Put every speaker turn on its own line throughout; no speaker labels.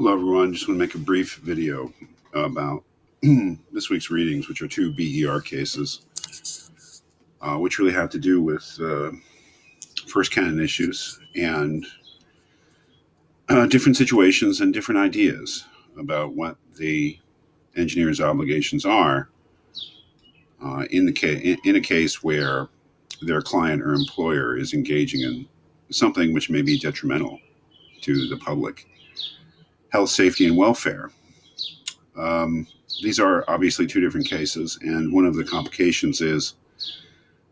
Hello, everyone. Just want to make a brief video about this week's readings, which are two BER cases, which really have to do with first canon issues and different situations and different ideas about what the engineer's obligations are in a case where their client or employer is engaging in something which may be detrimental to the public health, safety, and welfare. These are obviously two different cases, and one of the complications is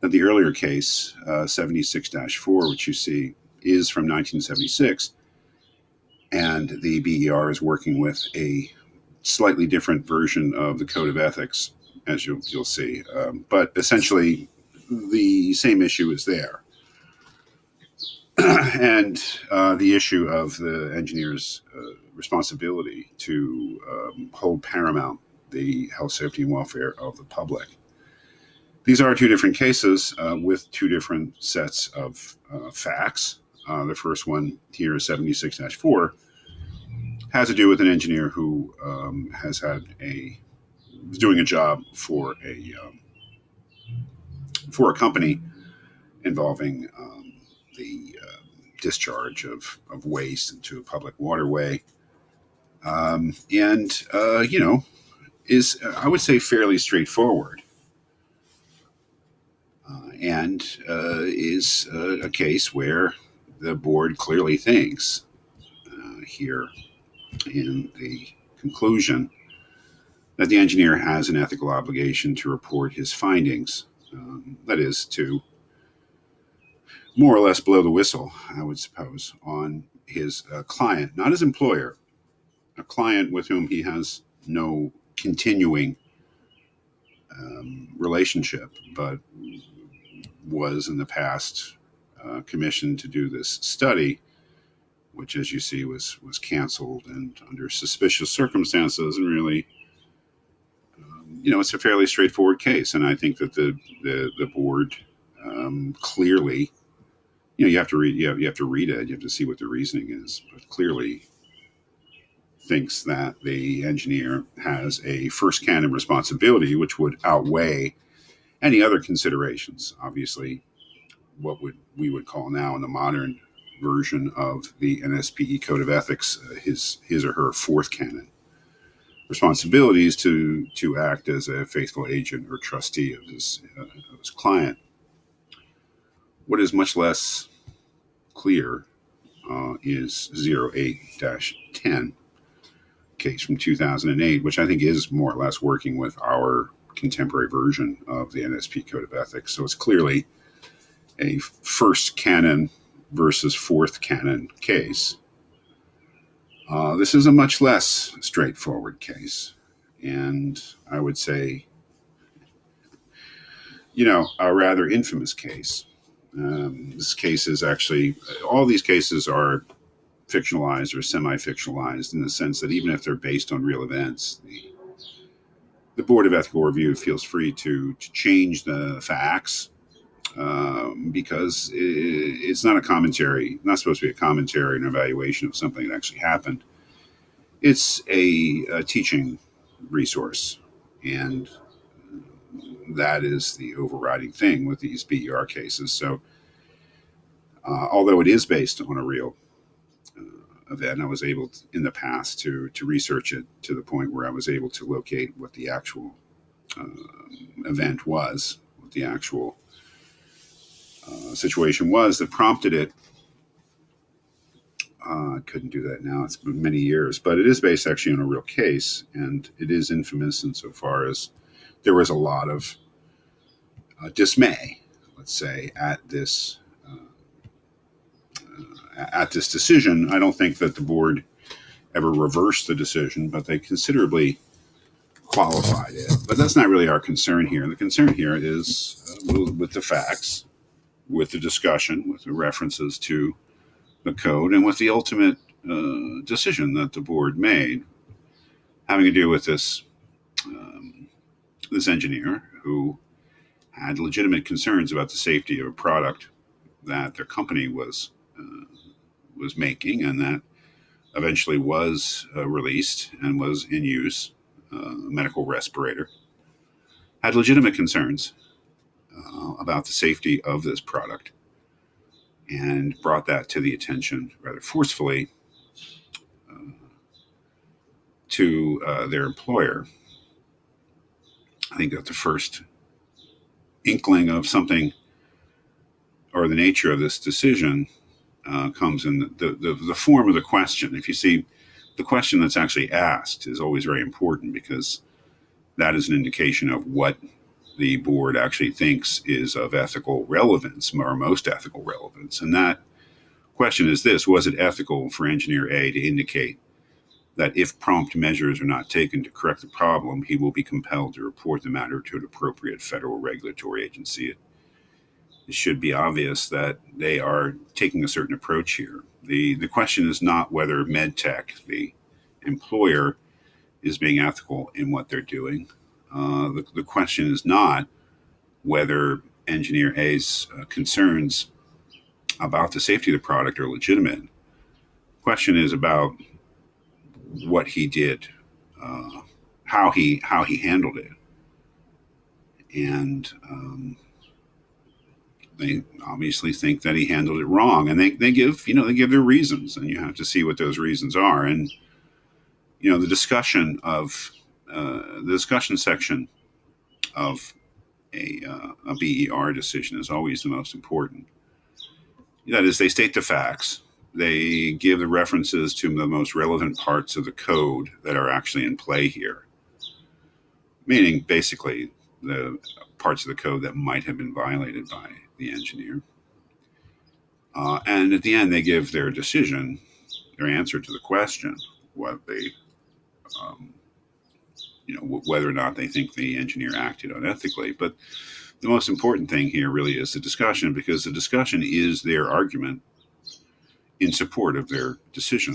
that the earlier case, 76-4, which you see, is from 1976, and the BER is working with a slightly different version of the Code of Ethics, as you'll see. But essentially, the same issue is there. And the issue of the engineer's responsibility to hold paramount the health, safety, and welfare of the public. These are two different cases with two different sets of facts. The first one here is 76-4, has to do with an engineer who was doing a job for a company involving the discharge of waste into a public waterway. Is, I would say, fairly straightforward. And is a case where the board clearly thinks here in the conclusion that the engineer has an ethical obligation to report his findings. That is, to more or less blow the whistle, I would suppose, on his client, not his employer, a client with whom he has no continuing relationship, but was in the past commissioned to do this study, which, as you see, was canceled and under suspicious circumstances. And really, it's a fairly straightforward case. And I think that the board clearly, you have to read it. You have to see what the reasoning is, but clearly thinks that the engineer has a first canon responsibility, which would outweigh any other considerations. Obviously, what we would call now, in the modern version of the NSPE Code of Ethics, his or her fourth canon responsibilities to act as a faithful agent or trustee of his client. What is much less clear is 08-10. Case from 2008, which I think is more or less working with our contemporary version of the NSP Code of Ethics. So it's clearly a first canon versus fourth canon case. This is a much less straightforward case, and I would say, a rather infamous case. This case is actually, all these cases are fictionalized or semi-fictionalized in the sense that even if they're based on real events, the Board of Ethical Review feels free to change the facts because it's not a commentary, not supposed to be a commentary and evaluation of something that actually happened. It's a teaching resource, and that is the overriding thing with these BER cases. So although it is based on a real event, I was able to, in the past to research it to the point where I was able to locate what the actual event was, what the actual situation was that prompted it. I couldn't do that now. It's been many years, but it is based actually on a real case, and it is infamous insofar as there was a lot of dismay, let's say, at this decision. I don't think that the board ever reversed the decision, but they considerably qualified it. But that's not really our concern here. The concern here is with the facts, with the discussion, with the references to the code, and with the ultimate decision that the board made, having to do with this engineer who had legitimate concerns about the safety of a product that their company was making, and that eventually was released and was in use, a medical respirator, had legitimate concerns about the safety of this product and brought that to the attention rather forcefully uh, to their employer. I think that the first inkling of something or the nature of this decision comes in the form of the question. If you see, the question that's actually asked is always very important because that is an indication of what the board actually thinks is of ethical relevance or most ethical relevance. And that question is this: was it ethical for engineer A to indicate that if prompt measures are not taken to correct the problem, he will be compelled to report the matter to an appropriate federal regulatory agency? It should be obvious that they are taking a certain approach here. The question is not whether MedTech, the employer, is being ethical in what they're doing. The question is not whether engineer A's concerns about the safety of the product are legitimate. The question is about what he did, uh, how he handled it, and they obviously think that he handled it wrong, and they give they give their reasons, and you have to see what those reasons are. And the discussion of the discussion section of a BER decision is always the most important. That is, they state the facts. They give the references to the most relevant parts of the code that are actually in play here, meaning basically the parts of the code that might have been violated by the engineer. And at the end, they give their decision, their answer to the question, what they, um, whether or not they think the engineer acted unethically. But the most important thing here really is the discussion, because the discussion is their argument in support of their decision.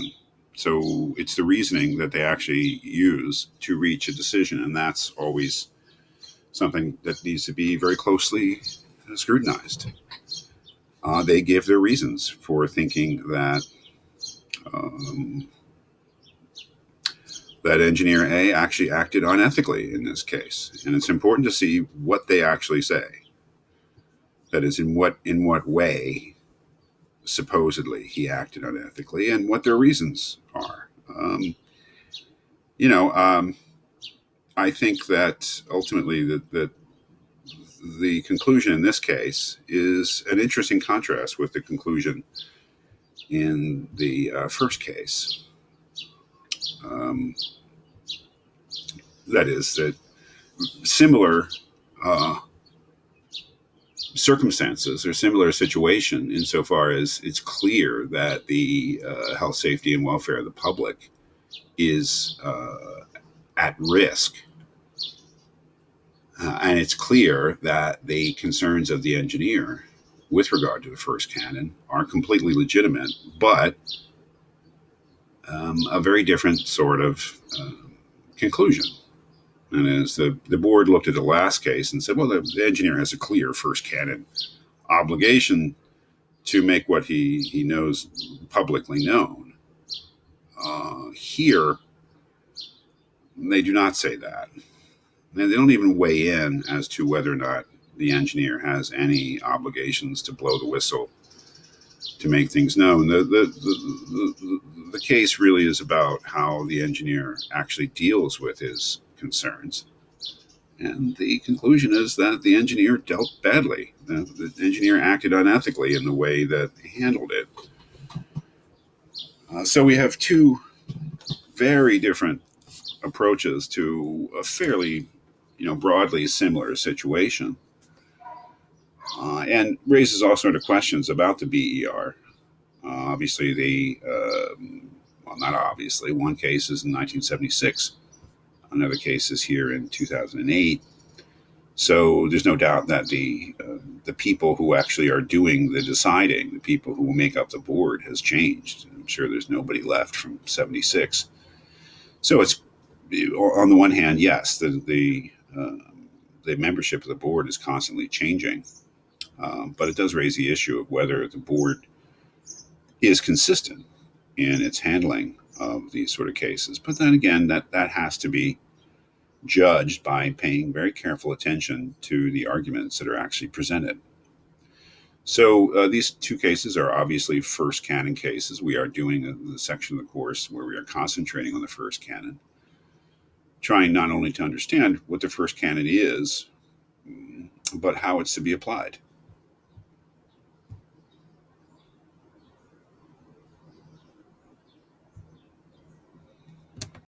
So it's the reasoning that they actually use to reach a decision, and that's always something that needs to be very closely scrutinized. They give their reasons for thinking that um, that engineer A actually acted unethically in this case, and it's important to see what they actually say. That is, in what way supposedly he acted unethically, and what their reasons are. You know, I think that ultimately that the conclusion in this case is an interesting contrast with the conclusion in the first case. Um, that is, that similar circumstances or similar situation insofar as it's clear that the health, safety, and welfare of the public is at risk. And it's clear that the concerns of the engineer with regard to the first canon are completely legitimate, but a very different sort of conclusion. And as the board looked at the last case and said, well, the engineer has a clear first canon obligation to make what he knows publicly known. Here, they do not say that. And they don't even weigh in as to whether or not the engineer has any obligations to blow the whistle to make things known. The case really is about how the engineer actually deals with his concerns. And the conclusion is that the engineer dealt badly. The engineer acted unethically in the way that he handled it. So we have two very different approaches to a fairly, broadly similar situation, and raises all sorts of questions about the BER. Obviously, well, not obviously. One case is in 1976. Another case is here in 2008. So there's no doubt that the people who actually are doing the deciding, the people who will make up the board, has changed. I'm sure there's nobody left from '76. So it's, on the one hand, yes, the membership of the board is constantly changing, but it does raise the issue of whether the board is consistent in its handling of these sort of cases. But then again, that has to be judged by paying very careful attention to the arguments that are actually presented. So these two cases are obviously first canon cases. We are doing the section of the course where we are concentrating on the first canon, trying not only to understand what the first canon is, but how it's to be applied.